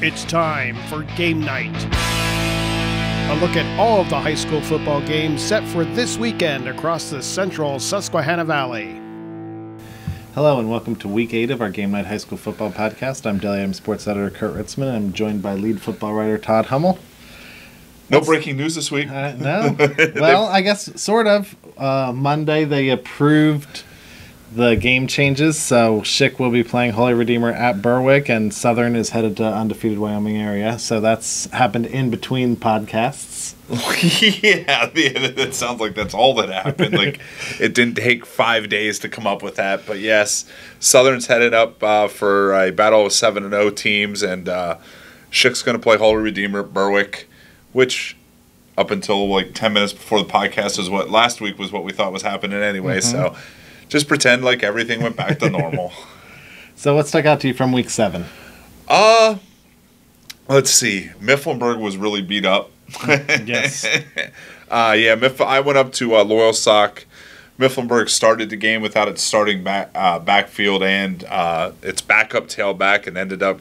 It's time for game night. A look at all of the high school football games set for this weekend across the Central Susquehanna Valley. Hello and welcome to Week 8 of our Game Night High School Football Podcast. I'm Daily M Sports Editor Kurt Ritzman. I'm joined by lead football writer Todd Hummel. No breaking news this week. No. Well, I guess sort of. Monday they approved the game changes, so Schick will be playing Holy Redeemer at Berwick, and Southern is headed to undefeated Wyoming area. So that's happened in between podcasts. Yeah, it sounds like that's all that happened. Like it didn't take 5 days to come up with that, but yes, Southern's headed up for a battle of 7-0 teams, and Schick's going to play Holy Redeemer at Berwick, which up until like 10 minutes before the podcast is what last week was what we thought was happening anyway. Mm-hmm. So just pretend like everything went back to normal. So what stuck out to you from Week 7? Let's see. Mifflinburg was really beat up. Yes. I went up to Loyalsock. Mifflinburg started the game without its starting backfield and its backup tailback, and ended up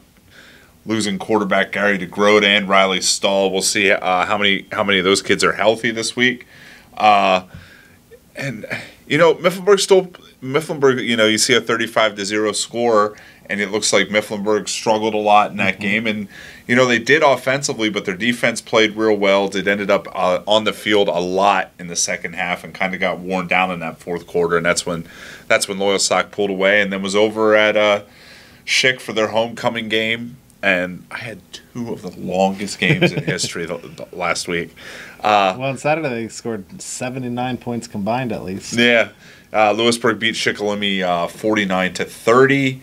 losing quarterback Gary DeGroat and Riley Stahl. We'll see how many of those kids are healthy this week. And you know, Mifflinburg. You know, you see a 35-0 score, and it looks like Mifflinburg struggled a lot in that game. And you know, they did offensively, but their defense played real well. It ended up on the field a lot in the second half, and kind of got worn down in that fourth quarter. And that's when Loyalsock pulled away, and then was over at Schick for their homecoming game. And I had two of the longest games in history the last week. Well, on Saturday they scored 79 points combined at least. Yeah. Lewisburg beat Shikellamy 49-30.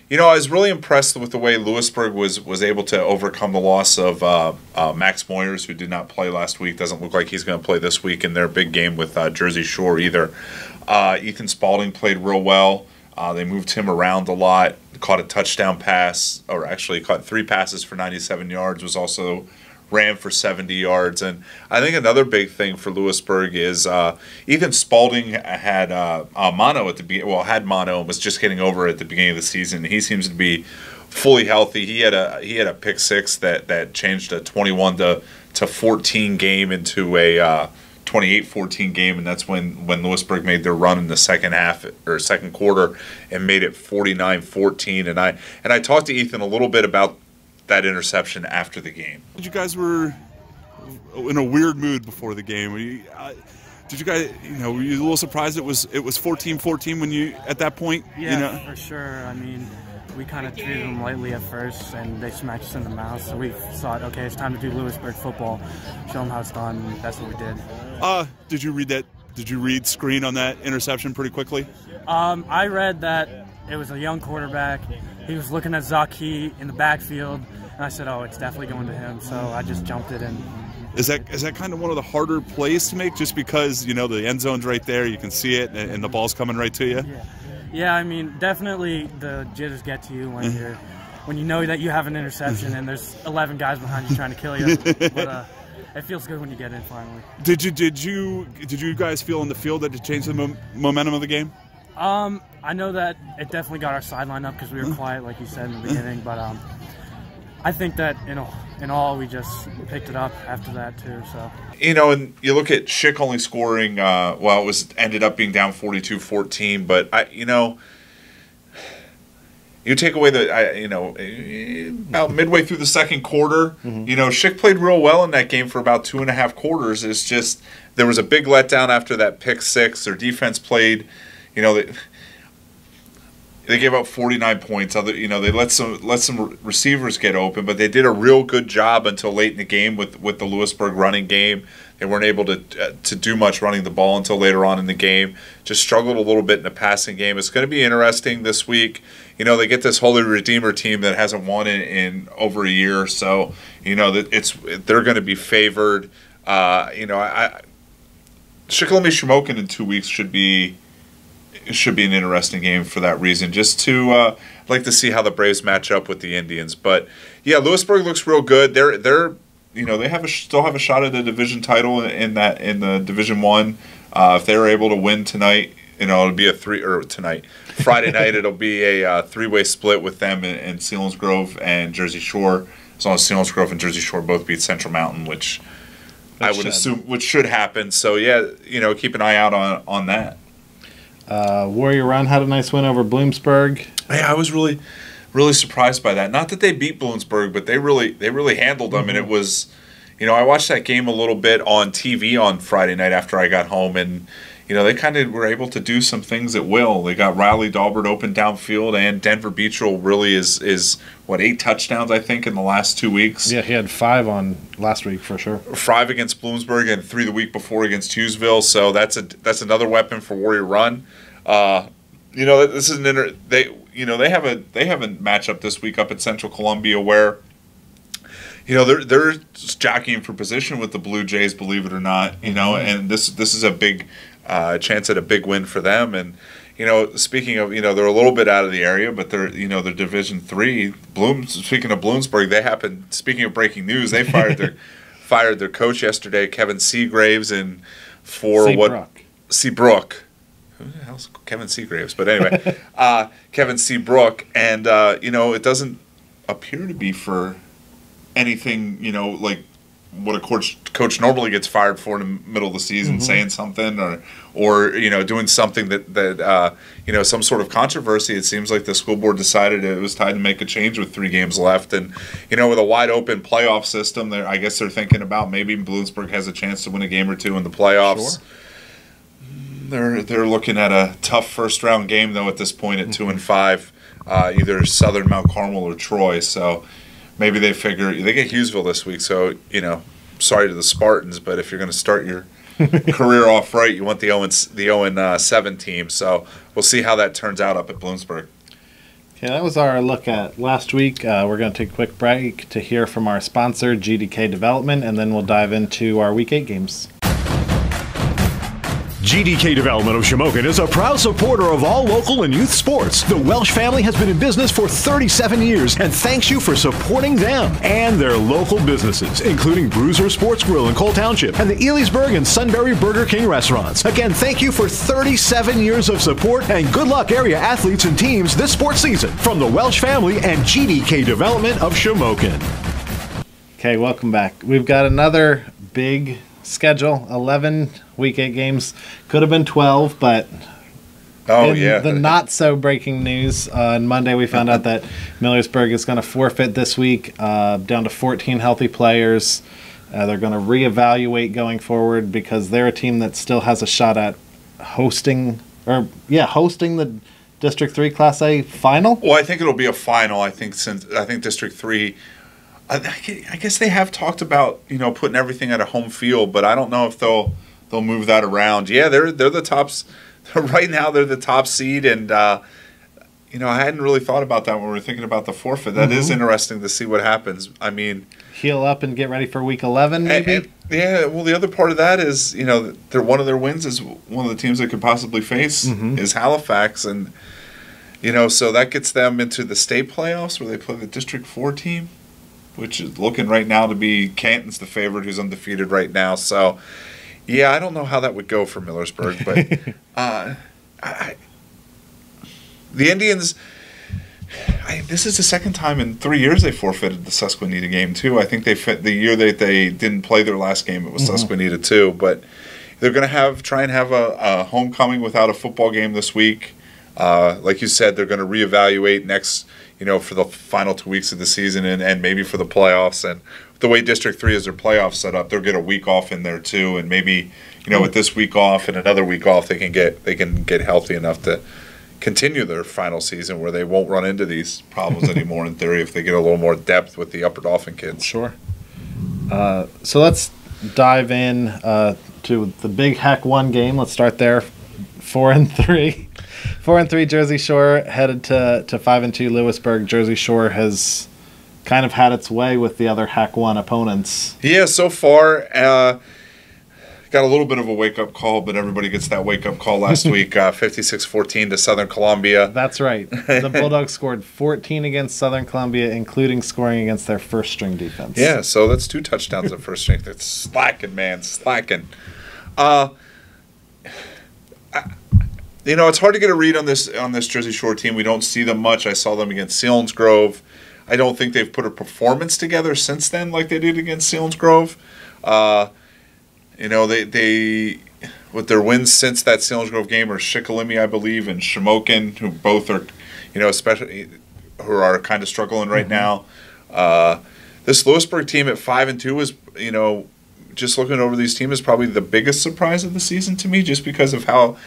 You know, I was really impressed with the way Lewisburg was able to overcome the loss of Max Moyers, who did not play last week. Doesn't look like he's going to play this week in their big game with Jersey Shore either. Ethan Spalding played real well. They moved him around a lot, caught a touchdown pass, or actually caught 3 passes for 97 yards, was also ran for 70 yards. And I think another big thing for Lewisburg is Ethan Spalding had mono at the beginning. Well, had mono and was just getting over it at the beginning of the season. He seems to be fully healthy. He had a pick six that changed a 21-14 game into a 28-14 game, and that's when Lewisburg made their run in the second half or second quarter and made it 49-14. And I talked to Ethan a little bit about that interception after the game. You guys were in a weird mood before the game. Did you guys, were you a little surprised it was 14-14 when you at that point? Yeah, for sure. I mean, we kind of treated them lightly at first, and they smacked us in the mouth. So we thought, okay, it's time to do Lewisburg football, show them how it's done. And that's what we did. Did you read that? Did you read screen on that interception pretty quickly? I read that it was a young quarterback. He was looking at Zaki in the backfield, and I said, "Oh, it's definitely going to him." So I just jumped it in. Is that kind of one of the harder plays to make, just because the end zone's right there, you can see it, and the ball's coming right to you? Yeah. I mean, definitely the jitters get to you when you know that you have an interception and there's 11 guys behind you trying to kill you. But it feels good when you get in finally. Did you guys feel on the field that it changed the momentum of the game? I know that it definitely got our sideline up because we were quiet, like you said in the beginning. But I think that in all we just picked it up after that too. So and you look at Schick only scoring. It ended up being down 42-14, but you take away about midway through the second quarter, Schick played real well in that game for about 2.5 quarters. It's just there was a big letdown after that pick six. Their defense played, they gave up 49 points. They let some receivers get open, but they did a real good job until late in the game with the Lewisburg running game. They weren't able to do much running the ball until later on in the game. Just struggled a little bit in the passing game. It's going to be interesting this week. They get this Holy Redeemer team that hasn't won in over a year, so they're going to be favored. Shikellamy Shamokin in 2 weeks should be an interesting game for that reason. Just to like to see how the Braves match up with the Indians. But yeah, Lewisburg looks real good. They're they still have a shot at a division title in the Division I if they're able to win tonight it'll be Friday night. It'll be a three-way split with them and Selinsgrove and Jersey Shore. As long as Selinsgrove and Jersey Shore both beat Central Mountain, which I would assume which should happen. So yeah, keep an eye out on that. Warrior Run had a nice win over Bloomsburg. Yeah, I was really surprised by that. Not that they beat Bloomsburg, but they really handled them, and it was. I watched that game a little bit on TV on Friday night after I got home, and they kind of were able to do some things at will. They got Riley Dahlberg open downfield, and Denver Beetrell really is 8 touchdowns, I think, in the last 2 weeks. Yeah, he had 5 on last week for sure. 5 against Bloomsburg and 3 the week before against Hughesville. So that's another weapon for Warrior Run. This is they have a matchup this week up at Central Columbia where. They're jockeying for position with the Blue Jays, believe it or not. And this is a big chance at a big win for them. And speaking of, they're a little bit out of the area, but they're Division III. Speaking of Bloomsburg, speaking of breaking news, they fired their coach yesterday, Kevin Seagraves, and Seabrook. Who the hell's Kevin Seagraves? But anyway, Kevin Seabrook, and it doesn't appear to be for anything, like what a coach normally gets fired for in the middle of the season, saying something or doing something that some sort of controversy. It seems like the school board decided it was time to make a change with 3 games left, and with a wide open playoff system, I guess they're thinking about maybe Bloomsburg has a chance to win a game or 2 in the playoffs. Sure. They're looking at a tough first round game though at this point at 2-5, either Southern, Mount Carmel, or Troy. So. Maybe they figure they get Hughesville this week, so sorry to the Spartans, but if you're going to start your career off right, you want the 0-7 team. So we'll see how that turns out up at Bloomsburg. Okay, that was our look at last week. We're going to take a quick break to hear from our sponsor, GDK Development, and then we'll dive into our Week 8 games. GDK Development of Shamokin is a proud supporter of all local and youth sports. The Welsh family has been in business for 37 years and thanks you for supporting them and their local businesses, including Bruiser Sports Grill in Cole Township and the Lewisburg and Sunbury Burger King restaurants. Again, thank you for 37 years of support and good luck area athletes and teams this sports season from the Welsh family and GDK Development of Shamokin. Okay, welcome back. We've got another big schedule, 11 Week 8 games. Could have been 12, but the not-so-breaking news, on Monday we found out that Millersburg is going to forfeit this week, down to 14 healthy players. They're going to reevaluate going forward because they're a team that still has a shot at hosting the District 3 Class A final. Well, I think it'll be a final. I think District 3... I guess they have talked about putting everything at a home field, but I don't know if they'll move that around. Yeah, they're the tops right now. They're the top seed, and I hadn't really thought about that when we were thinking about the forfeit. That is interesting to see what happens. I mean, heal up and get ready for Week 11, maybe. Well, the other part of that is one of their wins is one of the teams they could possibly face is Halifax, and so that gets them into the state playoffs where they play the District 4 team, which is looking right now to be Canton's the favorite, who's undefeated right now. So, yeah, I don't know how that would go for Millersburg, but the Indians. This is the second time in 3 years they forfeited the Susquehanna game too. I think the year that they didn't play their last game, it was Susquehanna too. But they're going to try and have a homecoming without a football game this week. Like you said, they're going to reevaluate next. For the final 2 weeks of the season and maybe for the playoffs. And the way District 3 is their playoffs set up, they'll get a week off in there too. And maybe, with this week off and another week off, they can get healthy enough to continue their final season where they won't run into these problems anymore in theory if they get a little more depth with the Upper Dauphin kids. Sure. So let's dive in to the big Hack 1 game. Let's start there. 4-3. 4-3 Jersey Shore headed to 5-2 Lewisburg. Jersey Shore has kind of had its way with the other Hack 1 opponents. Yeah, so far got a little bit of a wake-up call, but everybody gets that wake-up call last week, 56-14 to Southern Columbia. That's right. The Bulldogs scored 14 against Southern Columbia, including scoring against their first-string defense. Yeah, so that's 2 touchdowns at first string. That's slacking, man, slacking. it's hard to get a read on this Jersey Shore team. We don't see them much. I saw them against Selinsgrove. I don't think they've put a performance together since then like they did against Selinsgrove. They with their wins since that Selinsgrove game are Shikellamy, I believe, and Shamokin, who both are, especially who are kind of struggling right now. This Lewisburg team at 5-2 is, just looking over these teams, is probably the biggest surprise of the season to me, just because of how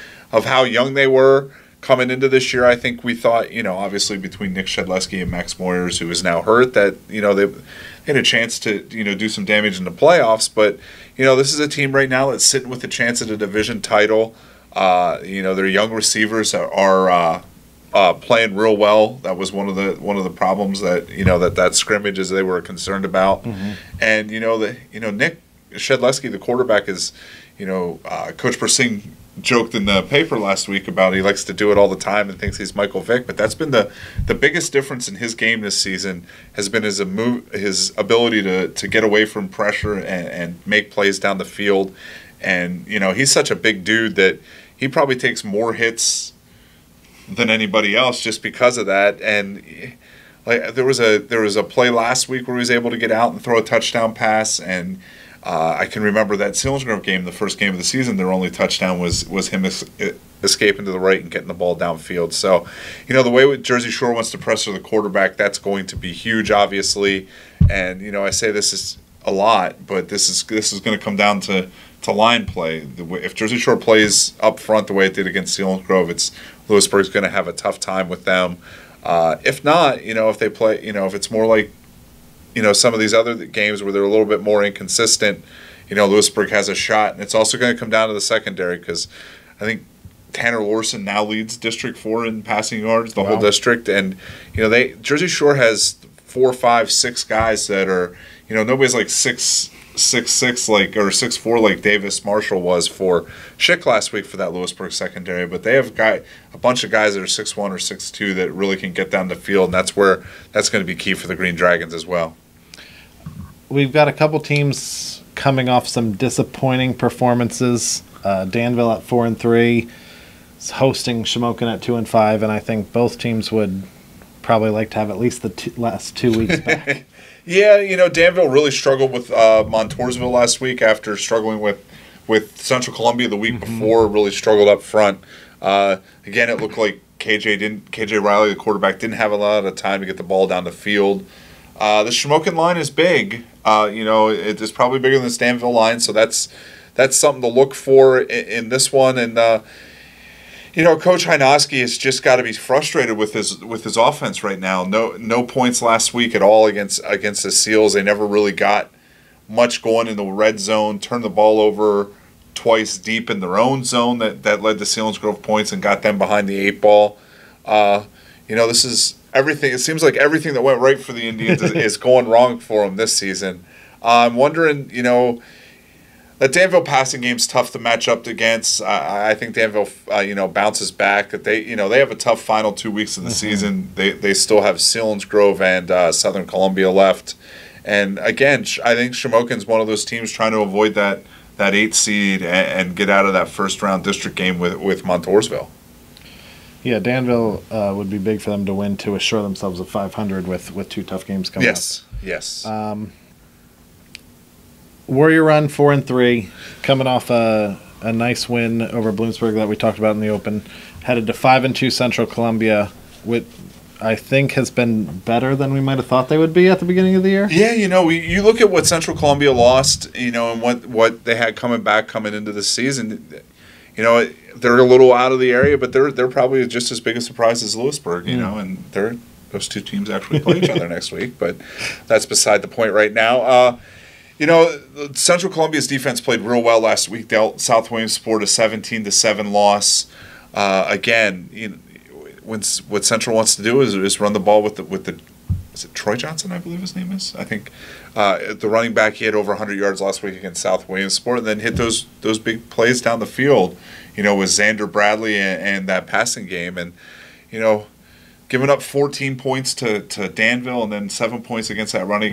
young they were coming into this year. I think we thought, obviously between Nick Shedleski and Max Moyers, who is now hurt, that they had a chance to do some damage in the playoffs. But this is a team right now that's sitting with a chance at a division title. Their young receivers are playing real well. That was one of the problems that that scrimmage as they were concerned about. And Nick Shedleski, the quarterback, is Coach Persing joked in the paper last week about he likes to do it all the time and thinks he's Michael Vick, but that's been the biggest difference in his game this season has been his ability to get away from pressure and make plays down the field. And he's such a big dude that he probably takes more hits than anybody else just because of that. And there was a play last week where he was able to get out and throw a touchdown pass, and I can remember that Selinsgrove game, the first game of the season, their only touchdown was him escaping to the right and getting the ball downfield. So, the way Jersey Shore wants to pressure the quarterback, that's going to be huge, obviously. And I say this is a lot, but this is going to come down to line play. If Jersey Shore plays up front the way it did against Selinsgrove, Lewisburg's going to have a tough time with them. If not, if they play, if it's more like some of these other games where they're a little bit more inconsistent, Lewisburg has a shot. And it's also going to come down to the secondary, because I think Tanner Lorson now leads District 4 in passing yards, the whole district. And, Jersey Shore has 4, 5, 6 guys that are, nobody's like 6'6", or 6'4", like Davis Marshall was for Schick last week for that Lewisburg secondary, but they have a bunch of guys that are 6'1" or 6'2" that really can get down the field, and that's going to be key for the Green Dragons as well. We've got a couple teams coming off some disappointing performances. Danville at 4-3 is hosting Shamokin at 2-5, and I think both teams would probably like to have at least the last 2 weeks back. Yeah, Danville really struggled with Montoursville last week after struggling with Central Columbia the week before, really struggled up front. Again, it looked like KJ Riley, the quarterback, didn't have a lot of time to get the ball down the field. The Shamokin line is big. It is probably bigger than the Danville line, so that's something to look for in this one. And Coach Hynoski has just got to be frustrated with his offense right now. No points last week at all against the Seals. They never really got much going in the red zone. Turned the ball over twice deep in their own zone that led to Selinsgrove points and got them behind the 8 ball. This is everything. It seems like everything that went right for the Indians is going wrong for them this season. I'm wondering, that Danville passing game's tough to match up against. I think Danville, bounces back. They have a tough final 2 weeks of the season. They still have Selinsgrove and Southern Columbia left. And again, I think Shamokin's one of those teams trying to avoid that 8th seed and get out of that first round district game with Montoursville. Yeah, Danville would be big for them to win to assure themselves of 500 with 2 tough games coming up. Yes. Warrior Run 4-3, coming off a nice win over Bloomsburg that we talked about in the open. Headed to 5-2 Central Columbia, which I think has been better than we might have thought they would be at the beginning of the year. Yeah, you look at what Central Columbia lost, and what they had coming into the season. They're a little out of the area, but they're probably just as big a surprise as Lewisburg. And those two teams actually play each other next week, but that's beside the point right now. Central Columbia's defense played real well last week. Dealt South Williamsport a 17-7 loss. Again, what Central wants to do is run the ball with the is it Troy Johnson, I believe his name is? I think the running back, he had over 100 yards last week against South Williamsport, and then hit those big plays down the field, with Xander Bradley and that passing game. And, giving up 14 points to Danville and then 7 points against that running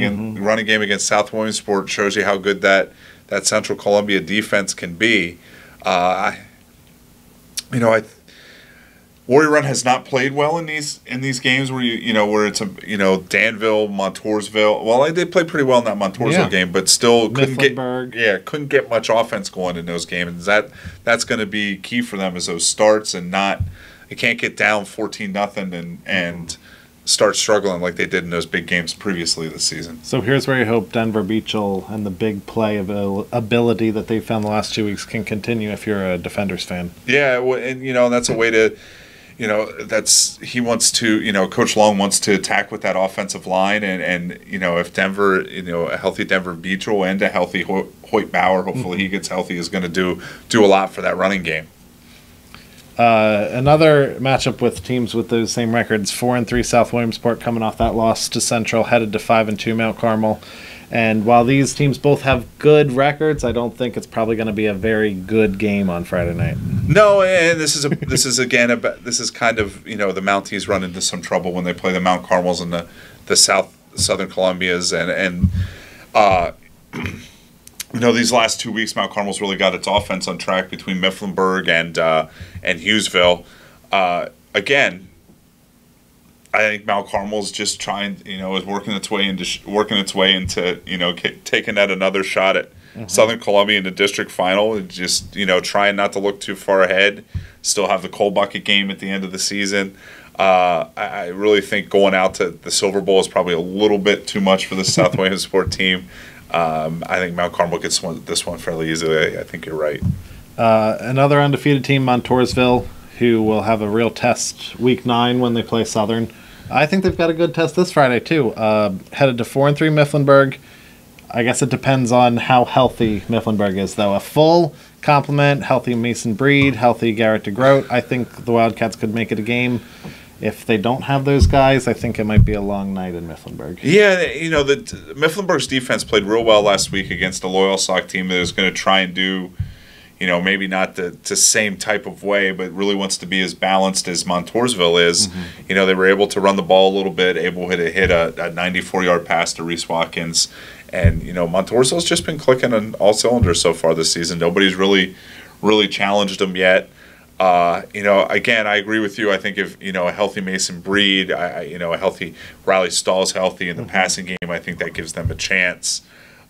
game against South Williamsport shows you how good that Central Columbia defense can be. Warrior Run has not played well in these games where where it's Danville, Montoursville. Well, they played pretty well in that Montoursville game, but still couldn't get much offense going in those games. That's going to be key for them is those starts and they can't get down 14-0 and start struggling like they did in those big games previously this season. So here's where you hope Denver Beachel and the big play ability that they found the last 2 weeks can continue if you're a Defenders fan. Yeah, and that's a way to, Coach Long wants to attack with that offensive line, and if Denver, a healthy Denver Beachel and a healthy Hoyt Bauer, hopefully he gets healthy, is going to do a lot for that running game. Another matchup with teams with those same records, 4-3 South Williamsport coming off that loss to Central, headed to 5-2 Mount Carmel. And while these teams both have good records, I don't think it's probably going to be a very good game on Friday night. No, and this is kind of the Mounties run into some trouble when they play the Mount Carmels and the Southern Columbias and these last 2 weeks, Mount Carmel's really got its offense on track between Mifflinburg and Hughesville. Again, I think Mount Carmel's just trying, is working its way into taking that another shot at Southern Columbia in the district final. And just trying not to look too far ahead. Still have the coal bucket game at the end of the season. I really think going out to the Silver Bowl is probably a little bit too much for the South Williamsport team. I think Mount Carmel gets this one fairly easily. I think you're right. Another undefeated team, Montoursville, who will have a real test week 9 when they play Southern. I think they've got a good test this Friday, too. Headed to 4-3 Mifflinburg. I guess it depends on how healthy Mifflinburg is, though. A full complement, healthy Mason Breed, healthy Garrett DeGroat. I think the Wildcats could make it a game. If they don't have those guys, I think it might be a long night in Mifflinburg. Yeah, Mifflinburg's defense played real well last week against the Loyal Sock team that is going to try and do, maybe not the same type of way, but really wants to be as balanced as Montoursville is. Mm-hmm. They were able to run the ball a little bit, able to hit a 94-yard pass to Reese Watkins. And, Montoursville's just been clicking on all cylinders so far this season. Nobody's really challenged them yet. Again, I agree with you. I think if, a healthy Mason Breed, a healthy Riley Stahl's healthy in the passing game, I think that gives them a chance.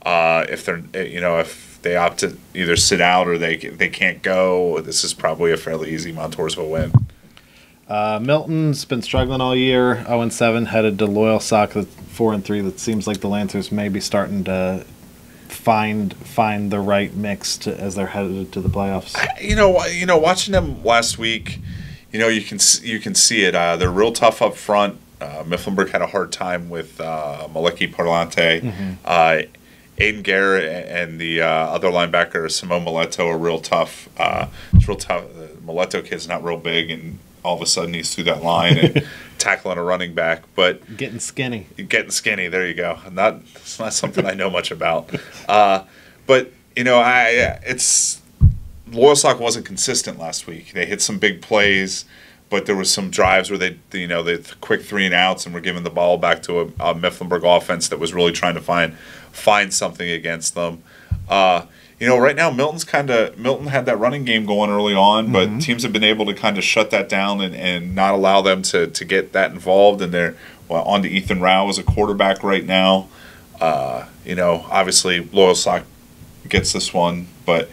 If they're, if they opt to either sit out or they can't go, this is probably a fairly easy Montoursville win. Milton's been struggling all year, 0-7, headed to Loyal Sock, 4-3. That seems like the Lancers may be starting to find the right mix as they're headed to the playoffs. Watching them last week, you can see it. They're real tough up front. Mifflinburg had a hard time with Maleki Parlante. Mm-hmm. Aiden Garrett and the other linebacker, Simone Mileto, are real tough. It's real tough. The Mileto kid's not real big, and all of a sudden he's through that line and tackling a running back. But getting skinny. There you go. It's not something I know much about. But it's Loyal Sock wasn't consistent last week. They hit some big plays, but there was some drives where they quick 3 and outs and were giving the ball back to a Mifflinburg offense that was really trying to find something against them. Right now Milton had that running game going early on, but mm-hmm. teams have been able to kind of shut that down and not allow them to get that involved. And they're on to Ethan Rao as a quarterback right now. Obviously Loyal Sock gets this one, but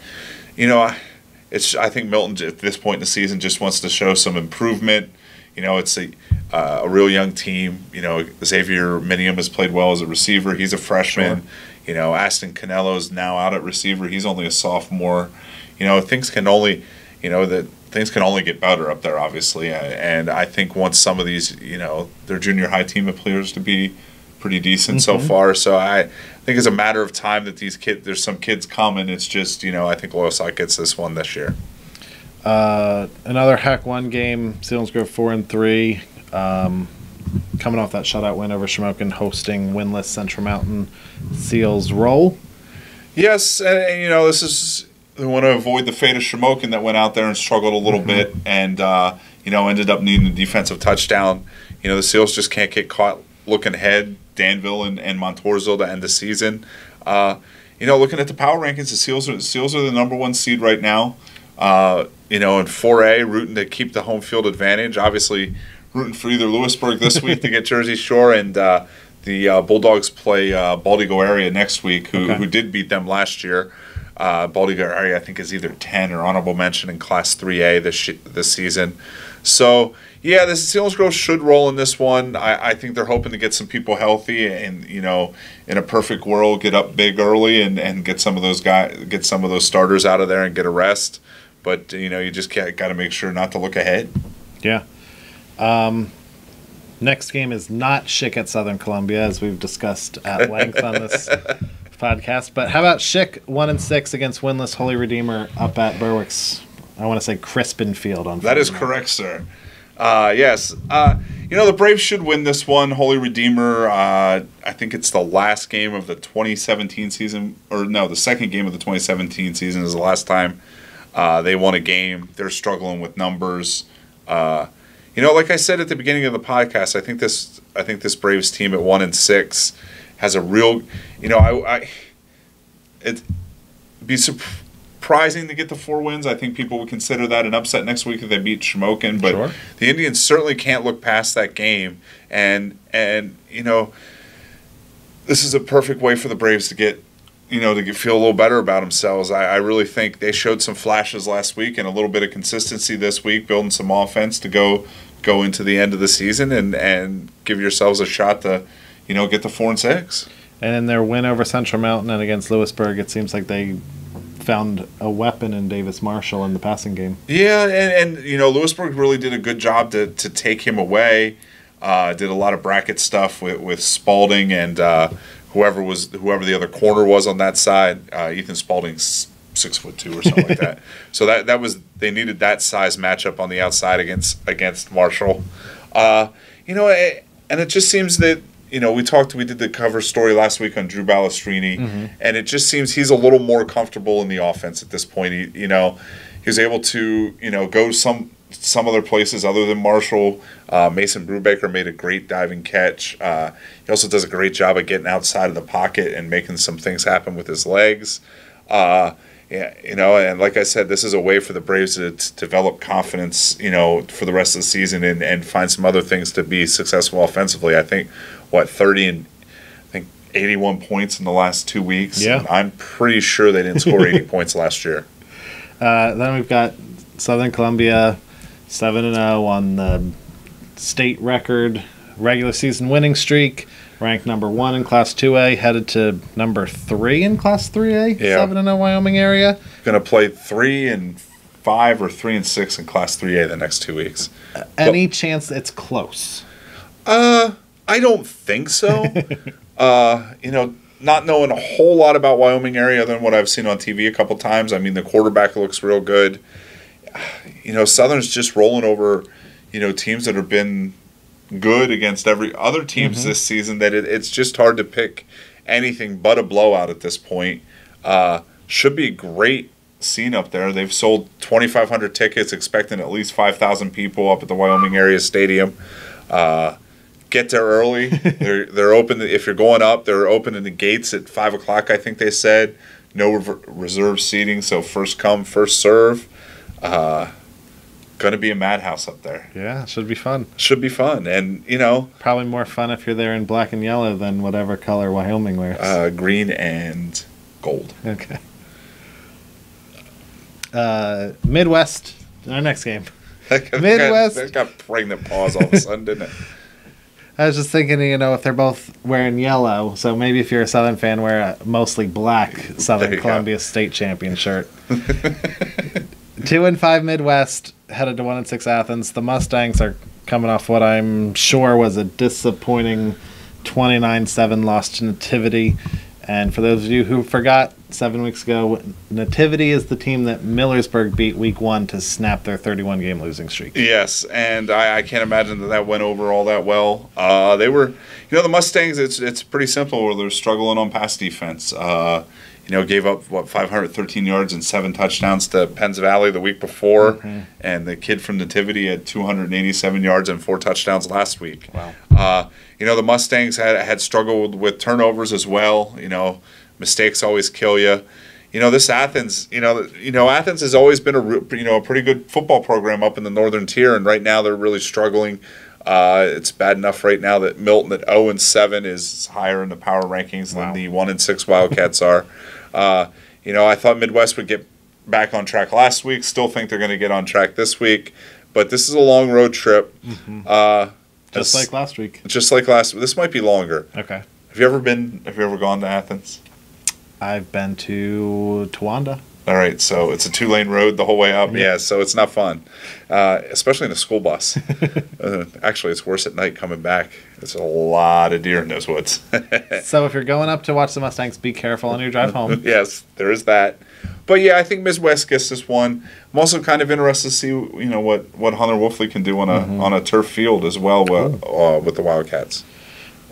I think Milton at this point in the season just wants to show some improvement. It's a real young team. Xavier Minium has played well as a receiver. He's a freshman. Sure. Aston Canello's now out at receiver. He's only a sophomore. Things can only get better up there, obviously. And I think once some of these, their junior high team appears to be pretty decent mm-hmm. so far. So I think it's a matter of time that there's some kids coming. It's just, I think Loyal Sock gets this one this year. Another Hack 1 game, Selinsgrove 4-3. Coming off that shutout win over Shamokin, hosting winless Central Mountain. Seals roll. Yes, and this is we want to avoid the fate of Shamokin that went out there and struggled a little mm-hmm. bit, and ended up needing a defensive touchdown. The Seals just can't get caught looking ahead. Danville and Montoursville to end the season. Looking at the power rankings, the Seals are the number 1 seed right now. in 4A, rooting to keep the home field advantage. Obviously, rooting for either Lewisburg this week to get Jersey Shore, and the Bulldogs play Baldigo area next week, who did beat them last year. Baldigo area, I think, is either 10 or honorable mention in Class 3A this season. So, yeah, the Selinsgrove should roll in this one. I think they're hoping to get some people healthy and, in a perfect world, get up big early and get some of those starters out of there and get a rest. But, you just got to make sure not to look ahead. Yeah. Next game is not Schick at Southern Columbia, as we've discussed at length on this podcast. But how about Schick 1-6 against winless Holy Redeemer up at Berwick's, I want to say, Crispin Field on That is correct, sir. Yes. The Braves should win this one. Holy Redeemer, I think it's the last game of the 2017 season. Or no, the second game of the 2017 season is the last time they won a game. They're struggling with numbers. Like I said at the beginning of the podcast, I think this Braves team at 1-6 has a real, it'd be surprising to get the 4 wins. I think people would consider that an upset next week if they beat Shamokin, but sure. The Indians certainly can't look past that game, and this is a perfect way for the Braves to get, to feel a little better about themselves. I really think they showed some flashes last week and a little bit of consistency this week, building some offense to go into the end of the season and give yourselves a shot to, get the 4-6. And in their win over Central Mountain and against Lewisburg, it seems like they found a weapon in Davis Marshall in the passing game. Yeah, and Lewisburg really did a good job to take him away. Did a lot of bracket stuff with Spalding and whoever the other corner was on that side. Ethan Spalding's 6'2" or something like that. So that was, they needed that size matchup on the outside against Marshall. And it just seems that we did the cover story last week on Drew Balestrini, and it just seems he's a little more comfortable in the offense at this point. He was able to go some other places other than Marshall. Mason Brubaker made a great diving catch. He also does a great job of getting outside of the pocket and making some things happen with his legs. And like I said, this is a way for the Braves to develop confidence, for the rest of the season and find some other things to be successful offensively. I think, 30 and 81 points in the last 2 weeks. Yeah. I'm pretty sure they didn't score 80 points last year. Then we've got Southern Columbia 7-0 on the state record regular season winning streak. Ranked number 1 in Class 2A, headed to number 3 in Class 3A, 7-0 Wyoming area. Going to play 3-5 or 3-6 in Class 3A the next 2 weeks. Any chance it's close? I don't think so. Not knowing a whole lot about Wyoming area other than what I've seen on TV a couple times. I mean, the quarterback looks real good. Southern's just rolling over, teams that have been good against every other teams this season, that it's just hard to pick anything but a blowout at this point. Should be a great scene up there. They've sold 2,500 tickets, expecting at least 5,000 people up at the Wyoming area stadium. Get there early. They're open. If you're going up, they're opening the gates at 5 o'clock, I think they said. No reserve seating, so first come, first serve. Going to be a madhouse up there. Yeah, should be fun. Should be fun. And, probably more fun if you're there in black and yellow than whatever color Wyoming wears. Green and gold. Okay. Midwest, our next game. Midwest. That got pregnant pause all of a sudden, didn't it? I was just thinking, if they're both wearing yellow, so maybe if you're a Southern fan, wear a mostly black Southern Columbia State Champion shirt. 2-5 Midwest, headed to 1-6 Athens. The Mustangs are coming off what I'm sure was a disappointing 29-7 loss to Nativity. And for those of you who forgot, 7 weeks ago, Nativity is the team that Millersburg beat week 1 to snap their 31-game losing streak. Yes, and I can't imagine that went over all that well. They were, the Mustangs, it's pretty simple. They're struggling on pass defense. Gave up, 513 yards and 7 touchdowns to Penns Valley the week before. And the kid from Nativity had 287 yards and 4 touchdowns last week. Wow. The Mustangs had struggled with turnovers as well. Mistakes always kill you. this Athens, Athens has always been a pretty good football program up in the northern tier, and right now they're really struggling. It's bad enough right now that Milton at 0-7 is higher in the power rankings than the 1-6 Wildcats are. I thought Midwest would get back on track last week. Still think they're going to get on track this week, but this is a long road trip. Just like last week. This might be longer. Okay. Have you ever gone to Athens? I've been to Towanda. All right, so it's a 2-lane road the whole way up. Yeah, so it's not fun, especially in a school bus. Actually, it's worse at night coming back. There's a lot of deer in those woods. So if you're going up to watch the Mustangs, be careful on your drive home. Yes, there is that. But yeah, I think Midwest gets this one. I'm also kind of interested to see what Hunter Wolfley can do on a turf field as well with the Wildcats.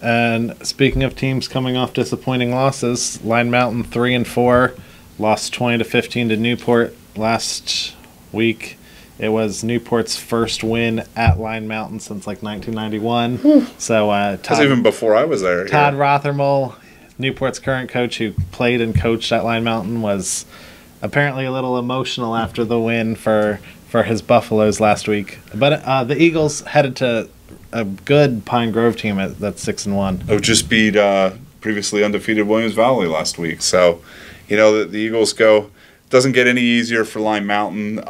And speaking of teams coming off disappointing losses, Line Mountain 3-4. Lost 20-15 to Newport last week. It was Newport's first win at Line Mountain since 1991. So that's even before I was there. Todd Rothermel, Newport's current coach, who played and coached at Line Mountain, was apparently a little emotional after the win for his Buffaloes last week. But the Eagles headed to a good Pine Grove team that's 6-1. Oh, just beat previously undefeated Williams Valley last week. So. The Eagles go. Doesn't get any easier for Line Mountain. They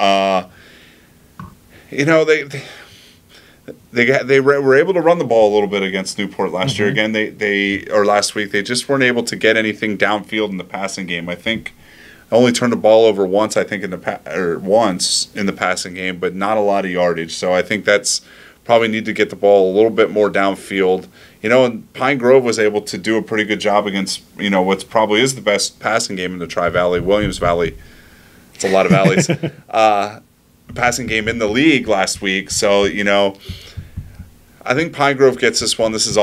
were able to run the ball a little bit against Newport last year. Again, last week they just weren't able to get anything downfield in the passing game. I think only turned the ball over once. I think once in the passing game, but not a lot of yardage. So I think that's probably need to get the ball a little bit more downfield. And Pine Grove was able to do a pretty good job against, what probably is the best passing game in the Tri-Valley, Williams Valley. It's a lot of valleys. Passing game in the league last week. So, I think Pine Grove gets this one. This is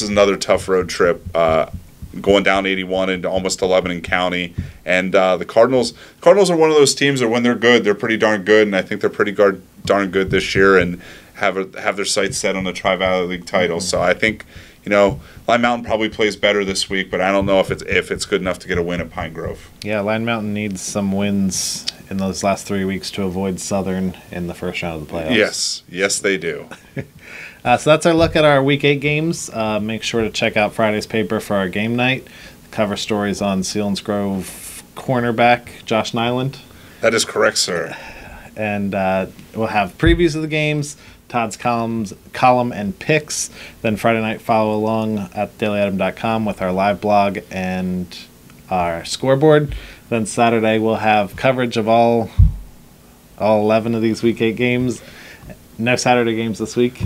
another tough road trip, going down 81 into almost 11 county. And the Cardinals are one of those teams that when they're good, they're pretty darn good. And I think they're pretty darn good this year and have their sights set on the Tri-Valley League title. So I think, Line Mountain probably plays better this week, but I don't know if it's good enough to get a win at Pine Grove. Yeah, Line Mountain needs some wins in those last 3 weeks to avoid Southern in the first round of the playoffs. Yes, they do. So that's our look at our Week 8 games. Make sure to check out Friday's paper for our game night. Cover stories on Selinsgrove cornerback Josh Nyland. That is correct, sir. And we'll have previews of the games, Todd's column and picks. Then Friday night, follow along at dailyadam.com with our live blog and our scoreboard. Then Saturday, we'll have coverage of all 11 of these Week 8 games. No Saturday games this week.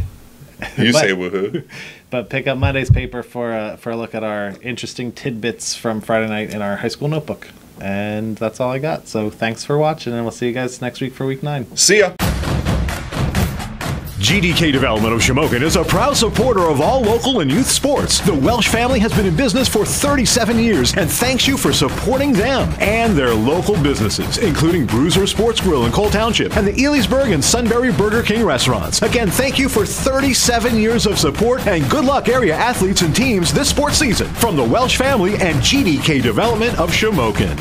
Say woohoo. But pick up Monday's paper for a look at our interesting tidbits from Friday night in our high school notebook. And that's all I got. So thanks for watching, and we'll see you guys next week for Week 9. See ya. GDK Development of Shamokin is a proud supporter of all local and youth sports. The Welsh family has been in business for 37 years and thanks you for supporting them and their local businesses, including Bruiser Sports Grill in Cole Township and the Lewisburg and Sunbury Burger King restaurants. Again, thank you for 37 years of support and good luck area athletes and teams this sports season from the Welsh family and GDK Development of Shamokin.